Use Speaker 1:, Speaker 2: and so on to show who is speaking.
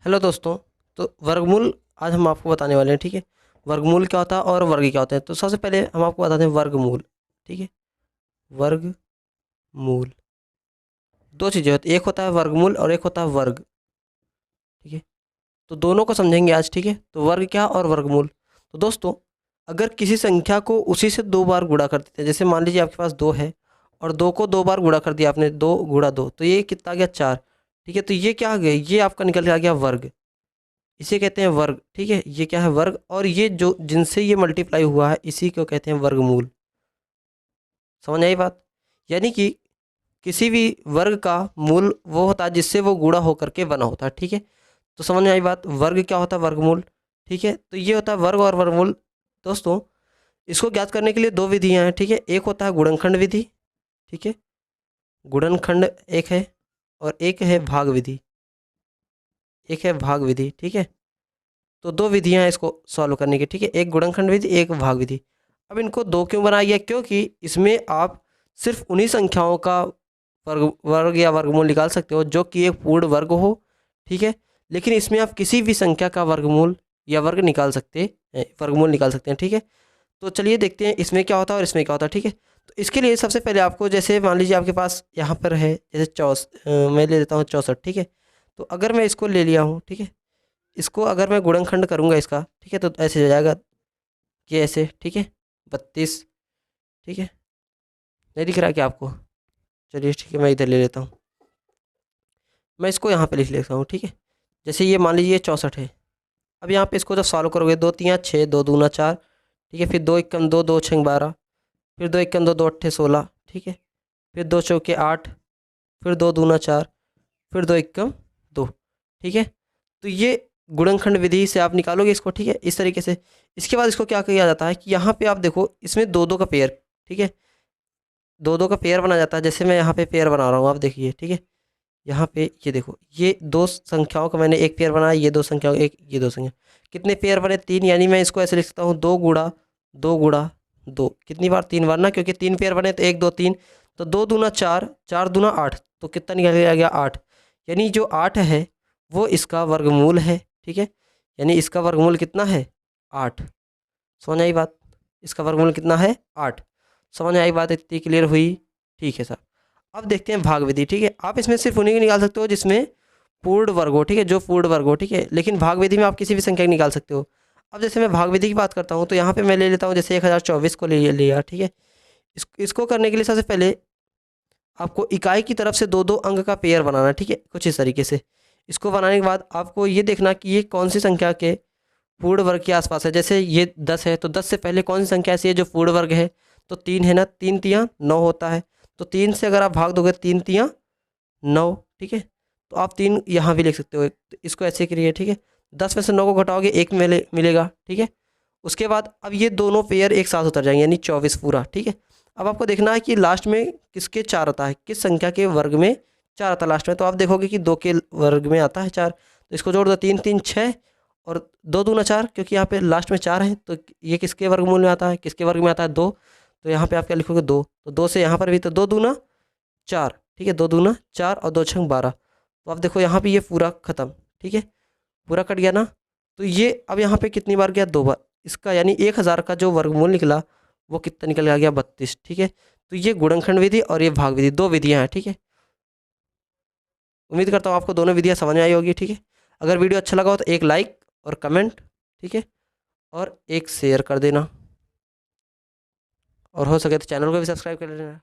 Speaker 1: Hello दोस्तों। तो वर्गमूल आज हम आपको बताने वाले हैं। ठीक है, वर्गमूल क्या होता है और वर्ग क्या होते हैं। तो सबसे पहले हम आपको बताते हैं वर्गमूल। ठीक है, वर्गमूल दो चीज़ें होती हैं, एक होता है वर्गमूल और एक होता है वर्ग। ठीक है, तो दोनों को समझेंगे आज। ठीक है, तो वर्ग क्या और वर्गमूल। तो दोस्तों, अगर किसी संख्या को उसी से दो बार गुणा कर देते हैं, जैसे मान लीजिए आपके पास दो है और दो को दो बार गुणा कर दिया आपने, दो गुणा दो, तो ये कितना आ गया? चार। ठीक है, तो ये क्या आ गया? ये आपका निकल के आ गया वर्ग। इसे कहते हैं वर्ग। ठीक है, ये क्या है? वर्ग। और ये जो जिनसे ये मल्टीप्लाई हुआ है इसी को कहते हैं वर्गमूल। समझ आई बात? यानी कि किसी भी वर्ग का मूल वो होता है जिससे वो गुणा होकर के बना होता है। ठीक है, तो समझ में आई बात? वर्ग क्या होता है? वर्गमूल। ठीक है, तो ये होता है वर्ग और वर्गमूल। दोस्तों, इसको ज्ञात करने के लिए दो विधियां हैं। ठीक है, एक होता है गुणनखंड विधि। ठीक है, गुणनखंड एक है और एक है भाग विधि। एक है भाग विधि। ठीक है, तो दो विधियां हैं इसको सॉल्व करने की। ठीक है, एक गुणनखंड विधि, एक भाग विधि। अब इनको दो क्यों बनाया गया? क्योंकि इसमें आप सिर्फ उन्हीं संख्याओं का वर्ग या वर्गमूल निकाल सकते हो जो कि एक पूर्ण वर्ग हो। ठीक है, लेकिन इसमें आप किसी भी संख्या का वर्गमूल या वर्ग निकाल सकते हैं, वर्गमूल निकाल सकते हैं। ठीक है, तो चलिए देखते हैं इसमें क्या होता है और इसमें क्या होता है। ठीक है, तो इसके लिए सबसे पहले आपको, जैसे मान लीजिए आपके पास यहाँ पर है, जैसे मैं ले लेता हूँ 64। ठीक है, तो अगर मैं इसको ले लिया हूँ, ठीक है, इसको अगर मैं गुणनखंड करूँगा इसका, ठीक है, तो ऐसे हो जाएगा कि ऐसे। ठीक है, 32। ठीक है, नहीं दिख रहा है क्या आपको? चलिए ठीक है, मैं इधर ले लेता हूँ, मैं इसको यहाँ पे लिख लेता हूँ। ठीक है, जैसे ये मान लीजिए 64 है। अब यहाँ पे इसको जब सॉल्व करोगे, दो तियाँ छः, दो दूना चार। ठीक है, फिर दो इक्कम दो, दो छः 12, फिर दो इक्कम दो, दो अट्ठे 16। ठीक है, फिर दो चौके 8, फिर दो दूना चार, फिर दो इक्कम दो। ठीक है, तो ये गुणनखंड विधि से आप निकालोगे इसको। ठीक है, इस तरीके से। इसके बाद इसको क्या किया जाता है कि यहाँ पे आप देखो, इसमें दो दो का पेयर। ठीक है, दो दो का पेयर बना जाता है। जैसे मैं यहाँ पे पेयर बना रहा हूँ, आप देखिए। ठीक है, यहाँ पे ये देखो, ये दो संख्याओं का मैंने एक पेयर बनाया, ये दो संख्याओं एक, ये दो संख्या। कितने पेयर बने? तीन। यानी मैं इसको ऐसे लिख सकता हूँ, दो गुणा दो गुणा दो। कितनी बार? तीन बार ना, क्योंकि तीन पेयर बने तो एक दो तीन। तो दो दूना चार, चार दूना आठ, तो कितना निकल के आ गया? आठ। यानी जो आठ है वो इसका वर्गमूल है। ठीक है, यानी इसका वर्गमूल कितना है? आठ। समझ आई बात? इसका वर्गमूल कितना है? आठ। समझ में आई बात? इतनी क्लियर हुई? ठीक है सर। अब देखते हैं भाग विधि। ठीक है, आप इसमें सिर्फ उन्हीं की निकाल सकते हो जिसमें पूर्ण वर्ग हो। ठीक है, जो पूर्ण वर्ग हो। ठीक है, लेकिन भाग विधि में आप किसी भी संख्या की निकाल सकते हो। अब जैसे मैं भाग विधि की बात करता हूँ, तो यहाँ पे मैं ले लेता हूँ, जैसे 1024 को ले लिया। ठीक है, इसको करने के लिए सबसे पहले आपको इकाई की तरफ से दो दो अंक का पेयर बनाना है। ठीक है, कुछ इस तरीके से। इसको बनाने के बाद आपको ये देखना कि ये कौन सी संख्या के पूर्ण वर्ग के आसपास है। जैसे ये 10 है, तो 10 से पहले कौन सी संख्या ऐसी है जो पूर्ण वर्ग है? तो तीन है ना, तीन तियाँ 9 होता है। तो तीन से अगर आप भाग दोगे, तीन तियाँ 9। ठीक है, तो आप तीन यहाँ भी लिख सकते हो। तो इसको ऐसे करिए। ठीक है, 10 में से 9 को घटाओगे, एक मिलेगा। ठीक है, उसके बाद अब ये दोनों पेयर एक साथ उतर जाएंगे, यानी 24 पूरा। ठीक है, अब आपको देखना है कि लास्ट में किसके चार आता है, किस संख्या के वर्ग में चार आता है लास्ट में। तो आप देखोगे कि दो के वर्ग में आता है चार, तो इसको जोड़ दो, तीन तीन छः और दो दूना चार, क्योंकि यहाँ पे लास्ट में चार है। तो ये किसके वर्गमूल में आता है? किसके वर्ग में आता है? दो। तो यहाँ पे आप क्या लिखोगे? दो। तो दो से यहाँ पर भी, तो दो दूना चार। ठीक है, दो दूना चार और दो छंग 12। तो आप देखो यहाँ पे ये पूरा खत्म। ठीक है, पूरा कट गया ना। तो ये अब यहाँ पे कितनी बार गया? दो बार। इसका यानी 1000 का जो वर्गमूल निकला वो कितना निकल गया? 32। ठीक है, तो ये गुणनखंड विधि और ये भाग विधि, दो विधियाँ हैं। ठीक है, उम्मीद करता हूँ आपको दोनों विधियाँ समझ में आई होगी। ठीक है, अगर वीडियो अच्छा लगा हो तो एक लाइक और कमेंट, ठीक है, और एक शेयर कर देना, और हो सके तो चैनल को भी सब्सक्राइब कर लेना।